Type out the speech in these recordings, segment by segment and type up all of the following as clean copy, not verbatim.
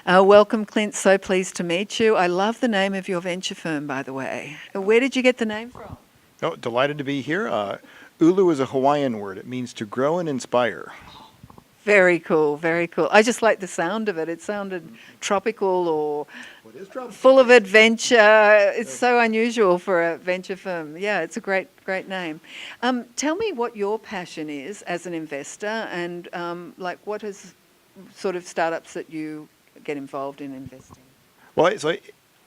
Welcome, Clint. So pleased to meet you. I love the name of your venture firm, by the way. Where did you get the name from? Oh, delighted to be here. Ulu is a Hawaiian word. It means to grow and inspire. Very cool, very cool. I just like the sound of it. It sounded tropical or What is tropical? full of adventure. It's so unusual for a venture firm. Yeah, it's a great name. Tell me what your passion is as an investor and like what is sort of startups that you get involved in investing? Well, so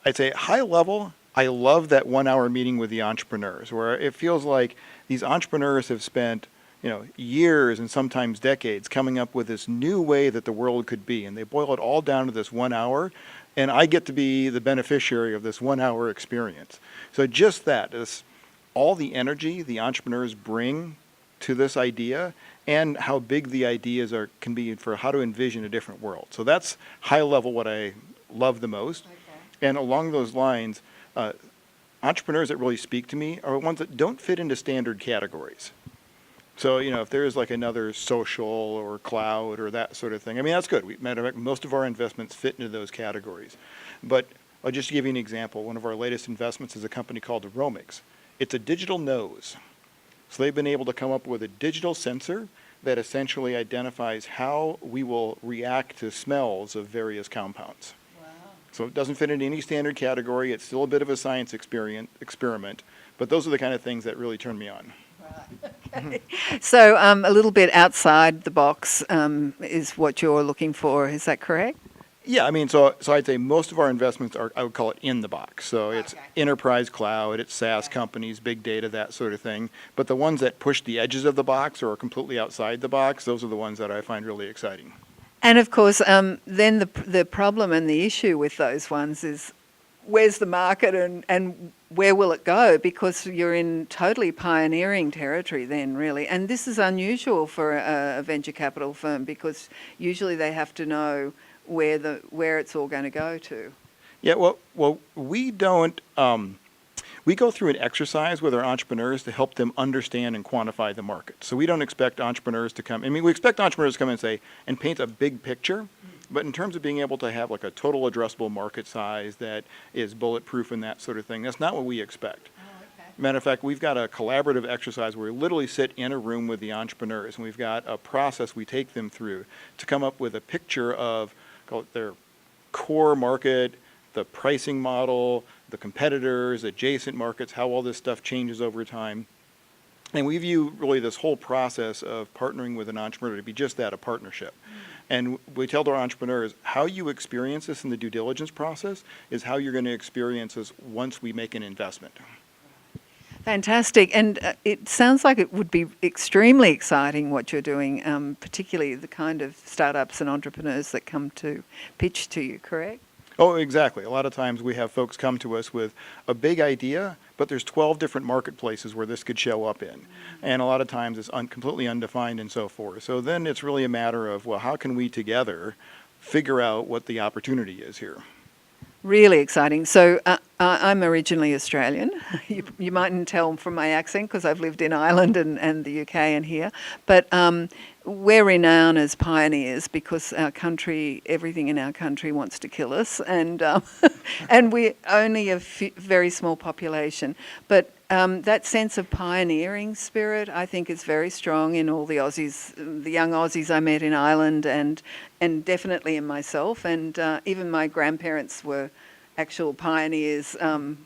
I'd say high level, I love that 1 hour meeting with the entrepreneurs where it feels like these entrepreneurs have spent years and sometimes decades coming up with this new way that the world could be. And they boil it all down to this 1 hour. And I get to be the beneficiary of this 1 hour experience. So just that is all the energy the entrepreneurs bring to this idea and how big the ideas can be for how to envision a different world. So that's high level what I love the most. Okay. And along those lines, entrepreneurs that really speak to me are ones that don't fit into standard categories. So, if there's like another social or cloud or that sort of thing, I mean, that's good. Matter of fact, most of our investments fit into those categories. But I'll just give you an example. One of our latest investments is a company called Aromics. It's a digital nose. So they've been able to come up with a digital sensor that essentially identifies how we will react to smells of various compounds. Wow. So it doesn't fit into any standard category. It's still a bit of a science experiment. But those are the kind of things that really turn me on. Okay. So a little bit outside the box is what you're looking for. Is that correct? Yeah, I mean, so I'd say most of our investments are, I would call it in the box. So it's enterprise cloud, it's SaaS companies, big data, that sort of thing. But the ones that push the edges of the box or are completely outside the box, those are the ones that I find really exciting. And of course, then the problem and the issue with those ones is where's the market and where will it go? Because you're in totally pioneering territory then, really. And this is unusual for a venture capital firm because usually they have to know where it's all going to go to. Yeah, well, we don't. We go through an exercise with our entrepreneurs to help them understand and quantify the market. So we don't expect entrepreneurs to come. I mean, we expect entrepreneurs to come and say and paint a big picture. But in terms of being able to have like a total addressable market size that is bulletproof and that sort of thing, that's not what we expect. Oh, okay. Matter of fact, we've got a collaborative exercise where we literally sit in a room with the entrepreneurs and we've got a process we take them through to come up with a picture of their core market, the pricing model, the competitors, adjacent markets, how all this stuff changes over time. And we view really this whole process of partnering with an entrepreneur to be just that, a partnership. And we tell our entrepreneurs, how you experience this in the due diligence process is how you're going to experience this once we make an investment. Fantastic. And it sounds like it would be extremely exciting what you're doing, particularly the kind of startups and entrepreneurs that come to pitch to you, correct? Oh, exactly. A lot of times we have folks come to us with a big idea, but there's 12 different marketplaces where this could show up in. And a lot of times it's completely undefined and so forth. So then it's really a matter of, well, how can we together figure out what the opportunity is here? Really exciting. So I'm originally Australian. You mightn't tell from my accent because I've lived in Ireland and the UK and here. But we're renowned as pioneers because our country, everything in our country wants to kill us. And and we're only a very small population. But that sense of pioneering spirit, I think, is very strong in all the Aussies, the young Aussies I met in Ireland and definitely in myself. And even my grandparents were actual pioneers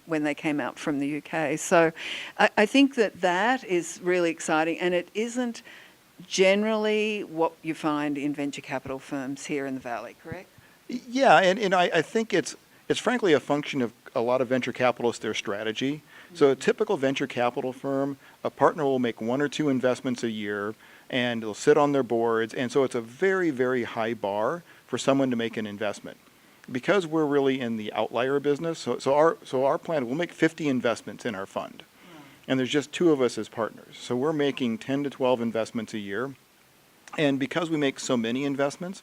when they came out from the UK. So I think that is really exciting. And it isn't generally what you find in venture capital firms here in the Valley, correct? Yeah, and I think it's frankly a function of a lot of venture capitalists, their strategy. So a typical venture capital firm, a partner will make 1 or 2 investments a year and they'll sit on their boards. And so it's a very, very high bar for someone to make an investment. Because we're really in the outlier business, so our plan, we'll make 50 investments in our fund. And there's just 2 of us as partners. So we're making 10 to 12 investments a year. And because we make so many investments,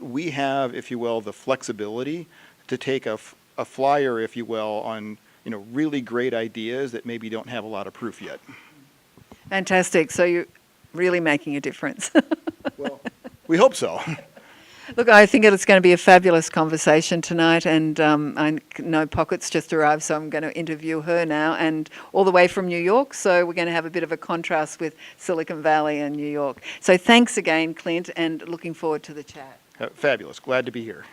we have, if you will, the flexibility to take a flyer, if you will, on really great ideas that maybe don't have a lot of proof yet. Fantastic. So you're really making a difference. Well, we hope so. Look, I think it's going to be a fabulous conversation tonight, and I know Pocket's just arrived, so I'm going to interview her now, and all the way from New York, so we're going to have a bit of a contrast with Silicon Valley and New York. So thanks again, Clint, and looking forward to the chat. Fabulous. Glad to be here.